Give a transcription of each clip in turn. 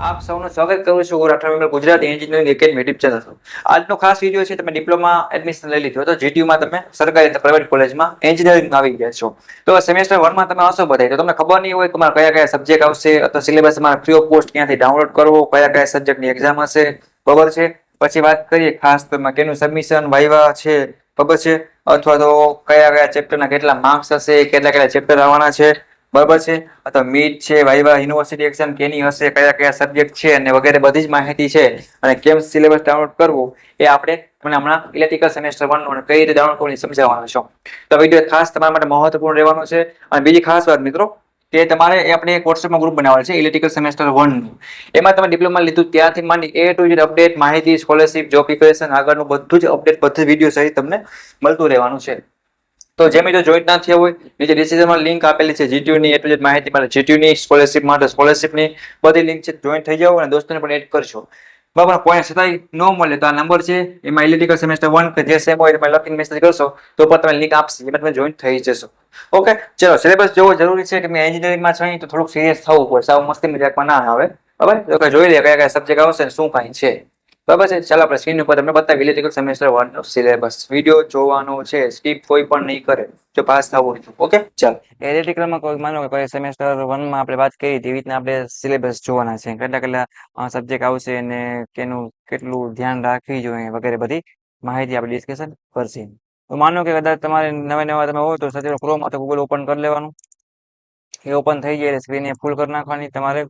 આપ સૌનું સ્વાગત કરું છું Rathod Gujarat engineering academy YouTube channel. આજનો ખાસ વિડીયો છે, તમે ડિપ્લોમા એડમિશન લઈ લીધું તો જીટીયુમાં તમે સરકારી પ્રાઇવેટ કોલેજમાં એન્જિનિયરિંગ આવી ગયા છો. તો સેમેસ્ટર 1 માં તમે આવશો બધા, તો તમને ખબર નહીં હોય તમારા કયા કયા સબ્જેક્ટ આવશે અથવા સિલેબસ તમારા ફ્રી ઓફ કોસ્ટ ક્યાંથી ડાઉનલોડ કરવો, કયા કયા સબ્જેક્ટની એક્ઝામ હશે, બરાબર છે. પછી વાત કરીએ ખાસ તો કેનું સબમિશન વાઇવા છે, ખબર છે, અથવા તો કયા કયા ચેપ્ટરના કેટલા માર્ક્સ હશે, કેટલા કેટલા ચેપ્ટર આવવાના છે, બરાબર છે. અથવા મીટ છે, વાઇવા યુનિવર્સિટી એક્ઝામ કેની હશે, કયા કયા સબ્જેક્ટ છે અને વગેરે બધી જ માહિતી છે. અને કેમ સિલેબસ ડાઉનલોડ કરવું એ આપણે તમને હમણાં ઇલેક્ટ્રિકલ સેમેસ્ટર 1 નું કઈ રીતે ડાઉનલોડ કરવું સમજાવવાનું છે. તો વિડીયો ખાસ તમારા માટે મહત્વપૂર્ણ રહેવાનો છે. અને બીજી ખાસ વાત મિત્રો કે તમારે આપણે એક વોટ્સએપમાં ગ્રુપ બનાવેલ છે ઇલેક્ટ્રિકલ સેમેસ્ટર 1 નું. એમાં તમે ડિપ્લોમા લીધું ત્યાંથી માંડી એ ટુ ઝેડ અપડેટ માહિતી, સ્કોલરશિપ, જોબ પ્રિપેરેશન આગળનું બધું જ અપડેટ બધી વિડીયો સહિત તમને મળતું રહેવાનું છે. તો જે મિત્રો જોઈન્ટ ના થયા હોય, નીચે ડિસ્ક્રિપ્શનમાં લિંક આપેલી છે જીટીયુ ની એ ટુ ઝેડ માહિતી માટે, જીટીયુ ની સ્કોલરશિપ માટે સ્કોલરશિપની બધી લિંક છે, જોઈન્ટ થઈ જાઓ અને દોસ્તોને પણ એડ કરજો. બરાબર, કોઈ છતાંય ન મળે તો આ નંબર છે, એમાં ઇલેક્ટ્રિકલ સેમેસ્ટર 1 કે જે સેમ હોય એમાં લખીને મેસેજ કરશો તો પણ તમે લિંક આપશે, એમાં તમે જોઈન્ટ થઈ જશો. ઓકે, ચલો સિલેબસ જોવો જરૂરી છે કે મેં એન્જિનિયરિંગમાં છે તો થોડુંક સિરિયસ થવું પડે, સાવ મસ્તી મજાકમાં ના આવે. બરાબર, તો જોઈ લે કયા કયા સબ્જેક્ટ આવશે ને શું કાંઈ છે. બરાબર છે. ચાલો આપણે સ્ક્રીન ઉપર તમને બતાવી ઇલેક્ટ્રિકલ સેમેસ્ટર 1 નો સિલેબસ. વિડીયો જોવાનો છે, સ્કીપ કોઈ પણ નહીં કરે જો પાસ થવું હોય. ઓકે, ચાલો. ઇલેક્ટ્રિકલમાં કોઈ માનો કે સેમેસ્ટર 1 માં આપણે વાત કરી એવી રીતના આપણે સિલેબસ જોવાના છે, કેટલા કેટલા સબ્જેક્ટ આવશે અને કેનું કેટલું ધ્યાન રાખવી જોઈએ વગેરે બધી માહિતી આપણે ડિસ્કશન કરશે. તો માનો કે કદાચ તમારે નવા તમે હો તો સૌથી ક્રોમ અથવા ગૂગલ ઓપન કરી લેવાનું. એ ઓપન થઈ જાય સ્ક્રીન એ ફૂલ કરી નાખવાની. તમારે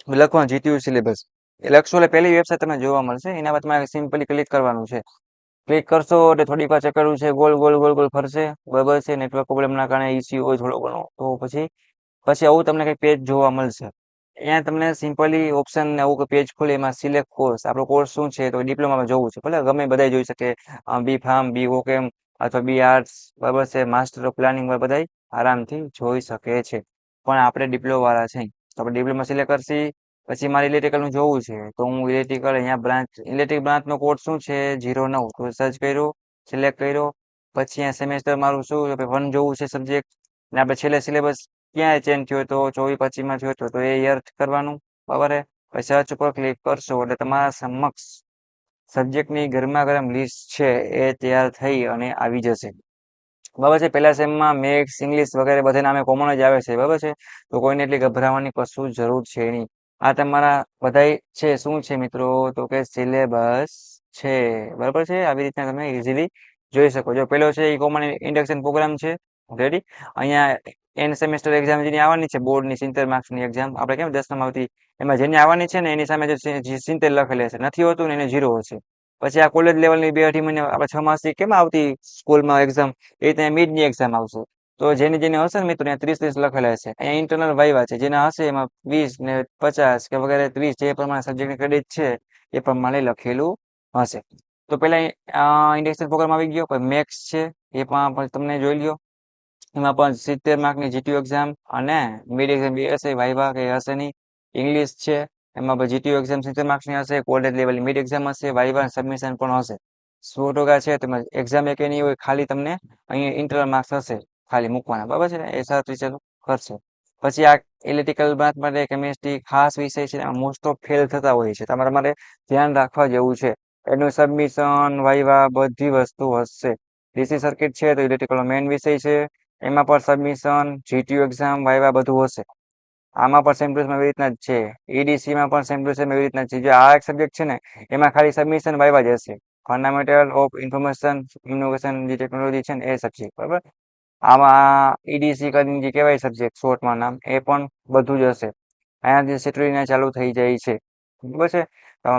લખવાનું જીટીયુ સિલેબસ એ લખશો એટલે પહેલી વેબસાઇટ તમને જોવા મળશે. એના પર તમારે સિમ્પલી ક્લિક કરવાનું છે. ક્લિક કરશો એટલે થોડીક વાર ચેક કરવું છે, ગોલ ગોલ ગોલ ગોલ ફરશે, બરાબર છે. નેટવર્ક પ્રોબ્લેમના કારણે ઇસ્યુ હોય થોડો ઘણો, તો પછી આવું તમને કંઈક પેજ જોવા મળશે. અહીંયા તમને સિમ્પલી ઓપ્શન ને આવું પેજ ખોલી એમાં સિલેક્ટ કોર્સ, આપણો કોર્સ શું છે તો ડિપ્લોમામાં જોવું છે, ભલે ગમે બધા જોઈ શકે, બી ફાર્મ, બી ઓકેમ અથવા બી આર્ટ્સ, બરાબર છે, માસ્ટર ઓફ પ્લાનિંગ બધા આરામથી જોઈ શકે છે. પણ આપણે ડિપ્લોમા વાળા છે તો આપણે ડિપ્લોમા સિલેક્ટ કરશી. પછી મારે ઇલેક્ટ્રિકલ નું જોવું છે તો હું ઇલેક્ટ્રિકલ અહીંયા બ્રાન્ચ, ઇલેક્ટ્રિક બ્રાન્ચ નો કોર્સ શું છે 09, તો સર્ચ કર્યો, સિલેક્ટ કર્યો. પછી અહીંયા સેમેસ્ટર મારું શું 1 જોવું છે સબ્જેક્ટ, ને આપણે છેલ્લે સિલેબસ ક્યાં ચેન્જ થયો તો 24-25 માં થયો તો એ યર કરવાનું, બરાબર. પછી સર્ચ ઉપર ક્લિક કરશો એટલે તમારા સમક્ષ સબ્જેક્ટની ગરમા ગરમ લિસ્ટ છે એ તૈયાર થઈ અને આવી જશે, બરાબર છે. પહેલા સેમમાં મેથ્સ, ઇંગ્લિશ વગેરે બધા નામે કોમન જ આવે છે, બરાબર છે. તો કોઈને એટલી ગભરાવાની કશું જરૂર છે નહીં. આ તમારા બધાય છે શું છે મિત્રો તો કે સિલેબસ છે, બરાબર છે. આવી રીતના તમે ઇઝીલી જોઈ શકો છો. પેલો છે એ કોમન ઇન્ડક્શન પ્રોગ્રામ છે, રેડી. અહીંયા એન્ડ સેમેસ્ટર એક્ઝામ જેની આવવાની છે બોર્ડની 70 માર્ક્સની એક્ઝામ, આપણે કેમ 10માં આવતી, એમાં જેની આવવાની છે ને એની સામે જે 70 લખેલી હશે, નથી હોતું ને એને 0 હશે. પછી આ કોલેજ લેવલની 2-2.5 મહિને આપણે 6 માસથી કેમ આવતી સ્કૂલમાં એક્ઝામ, એ ત્યાં મિડની એક્ઝામ આવશે. તો જેની જેને હશે ને મિત્રો ત્યાં 30-30 લખેલા હશે. અહીંયા ઇન્ટરનલ વાઇવા છે, જેના હશે એમાં 20 ને 50 કે વગેરે 30 જે પ્રમાણે સબ્જેક્ટની ક્રેડિટ છે એ પ્રમાણે લખેલું હશે. તો પેલા ઇન્ડક્શન પ્રોગ્રામ આવી ગયો, પછી મેથ્સ છે એ પણ તમને જોઈ લ્યો. એમાં પણ 70 માર્કની જીટીયુ એક્ઝામ અને મિડ એક્ઝામ બે હશે, વાઇવા કે હશે નહીં. ઇંગ્લિશ છે એમાં પછી જીટીયુ એક્ઝામ 70 માર્ક્સની હશે, કોલેજ લેવલની મિડ એક્ઝામ હશે, વાઇવા સબમિશન પણ હશે. 100% છે તમે એક્ઝામ એક નહીં હોય, ખાલી તમને અહીંયા ઇન્ટરનલ માર્ક્સ હશે ખાલી મૂકવાના, બરાબર છે. એ સારા ટીચર કરશે. પછી આ ઇલેક્ટ્રિકલ બ્રાન્ચ માટે કેમિસ્ટ્રી ખાસ વિષય છે, મોસ્ટ ઓફ ફેલ થતા હોય છે, તમારા માટે ધ્યાન રાખવા જેવું છે. એનું સબમિશન, વાઇવા બધી વસ્તુ હશે. ડીસી સર્કિટ છે તો ઇલેક્ટ્રિકલ મેઇન વિષય છે, એમાં પણ સબમિશન, જીટીયુ એક્ઝામ, વાઇવા બધું હશે. આમાં પણ સેમ ટુ સેમ એવી રીતના જ છે. ઈડીસીમાં પણ સેમ ટુ સેમ એવી રીતના છે. જે આ એક સબ્જેક્ટ છે ને એમાં ખાલી સબમિશન, વાઇવા જ હશે. ફંડામેન્ટલ ઓફ ઇન્ફોર્મેશન ઇનોવેશન જે ટેકનોલોજી છે ને એ સબ્જેક્ટ, બરાબર. આમાં ઈડીસી કરીને જે કહેવાય સબ્જેક્ટ શોર્ટમાં નામ, એ પણ બધું જ હશે. અહીંયાથી સેટરીને ચાલુ થઈ જાય છે, બરાબર છે.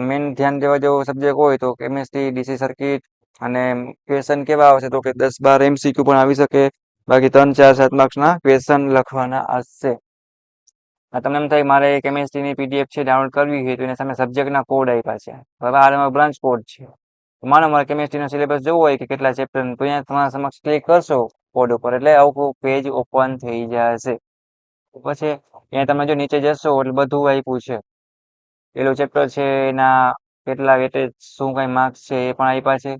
મેઇન ધ્યાન દેવા જેવો સબ્જેક્ટ હોય તો કેમિસ્ટ્રી, ડીસી સર્કિટ અને ક્વેશ્ચન કેવા આવશે તો કે 10-12 એમસીક્યુ પણ આવી શકે. બાકી 3-4-7 માર્ક્સના ક્વેશ્ચન લખવાના હશે. તમને એમ થાય મારે કેમિસ્ટ્રીની પીડીએફ છે ડાઉનલોડ કરવી છે તો એના સામે સબ્જેક્ટના કોડ આપ્યા છે. હવે આ બ્રાન્ચ કોડ છે. માનો મારે કેમિસ્ટ્રીનો સિલેબસ જોવો હોય કે કેટલા ચેપ્ટર, તો અહીંયા તમારા સમક્ષ ક્લિક કરશો કોડ ઉપર એટલે આવું પેજ ઓપન થઈ જશે. પછી અહીંયા તમે જો નીચે જશો એટલે બધું આપ્યું છે. પેલું ચેપ્ટર છે એના કેટલા વેટેજ, શું કઈ માર્ક્સ છે એ પણ આપ્યા છે,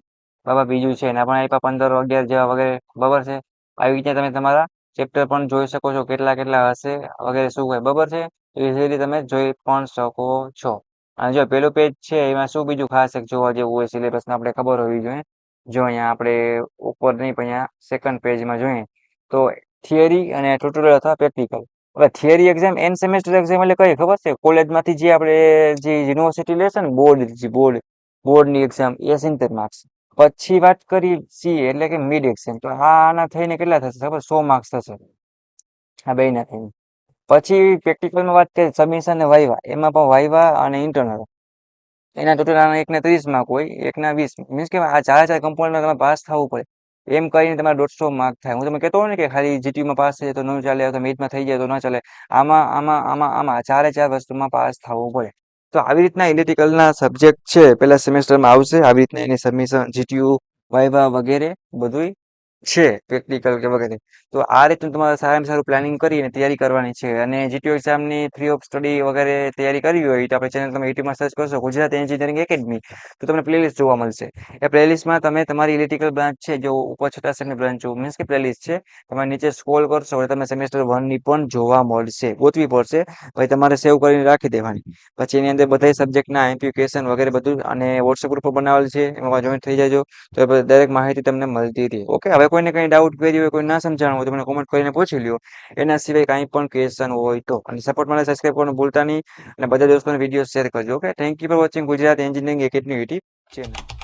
બરાબર. બીજું છે એના પણ આપ્યા 15-11 જેવા વગેરે, બરાબર છે. આવી રીતે તમે તમારા ચેપ્ટર પણ જોઈ શકો છો કેટલા કેટલા હશે વગેરે શું હોય, બરાબર છે. ઇઝીલી તમે જોઈ પણ શકો છો. અને જો પેલું પેજ છે એમાં શું બીજું ખાસ એક જોવા જેવું હોય સિલેબસ આપણે ખબર હોવી જોઈએ. જો અહીંયા આપણે ઉપર નહીં પણ અહીંયા સેકન્ડ પેજમાં જોઈએ તો થિયરી અને ટ્યુટોરિયલ અથવા પ્રેક્ટિકલ. હવે theory exam and semester exam એટલે કઈ ખબર છે? કોલેજમાંથી જે આપણે જે યુનિવર્સિટી લેશે ને બોર્ડની એક્ઝામ એ 70 માર્ક્સ. પછી વાત કરી સી એટલે કે મિડ એક્ઝામ, તો આના થઈને કેટલા થશે ખબર? 100 માર્ક્સ થશે આ બેયના થઈને. પછી પ્રેક્ટિકલમાં વાત કરીએ સબમિશન અને વાઇવા, એમાં પણ વાઇવા અને ઇન્ટરનલ એના ટોટલ આના એકના 30 માર્ક હોય, એકના 20. મીન્સ કે આ ચાર કમ્પોનન્ટમાં તમે પાસ થવું પડે. એમ કરીને તમારા 150 માર્ક થાય. હું તમને કહેતો હોય ને કે ખાલી જીટીયુમાં પાસ થઈ જાય તો ન ચાલે, અથવા મેથમાં થઈ જાય તો ન ચાલે. આમાં ચાર વસ્તુમાં પાસ થવું પડે. તો આવી રીતના ઇલેક્ટ્રિકલના સબ્જેક્ટ છે પેલા સેમેસ્ટરમાં આવશે. આવી રીતના એની સબમિશન, જીટીયુ, વાઇવા વગેરે બધુંય છે, પ્રેક્ટિકલ કે વગેરે. તો આ રીતનું તમારે સારામાં સારું પ્લાનિંગ કરીને તૈયારી કરવાની છે. અને જીટીયુ એક્ઝામની ફ્રી ઓફ સ્ટડી વગેરે તૈયારી કરવી હોય તો આપણે ચેનલ તમે યુટ્યુબમાં સર્ચ કરશો ગુજરાત એન્જિનિયરિંગ એકેડમી, તો તમને પ્લેલિસ્ટ જોવા મળશે. એ પ્લેલિસ્ટમાં તમે તમારી ઇલેક્ટ્રિકલ બ્રાન્ચ છે, જો ઉપર છઠ્ઠા સેમની બ્રાન્ચ મીન્સ કે પ્લેલિસ્ટ છે, તમારે નીચે સ્ક્રોલ કરશો એટલે તમે સેમેસ્ટર 1 ની પણ જોવા મળશે. ગોતવી પડશે, પછી તમારે સેવ કરીને રાખી દેવાની. પછી એની અંદર બધા સબ્જેક્ટના એપ્લિકેશન વગેરે બધું અને વોટ્સએપ ગ્રુપ બનાવેલ છે, એમાં જોઈન્ટ થઈ જાજો તો દરેક માહિતી તમને મળતી રહે. ઓકે, હવે કોઈને કંઈ ડાઉટ કરી હોય, કોઈ ના સમજાણું હોય તો મને કોમેન્ટ કરીને પૂછી લ્યો. એના સિવાય કાંઈ પણ ક્વેશ્ચન હોય તો. અને સપોર્ટ માટે સબસ્ક્રાઈબ કરવાનું ભૂલતા નહીં, અને બધા દોસ્તોને વિડીયો શેર કરજો. Okay, thank you for watching Gujarat engineering academy YouTube channel.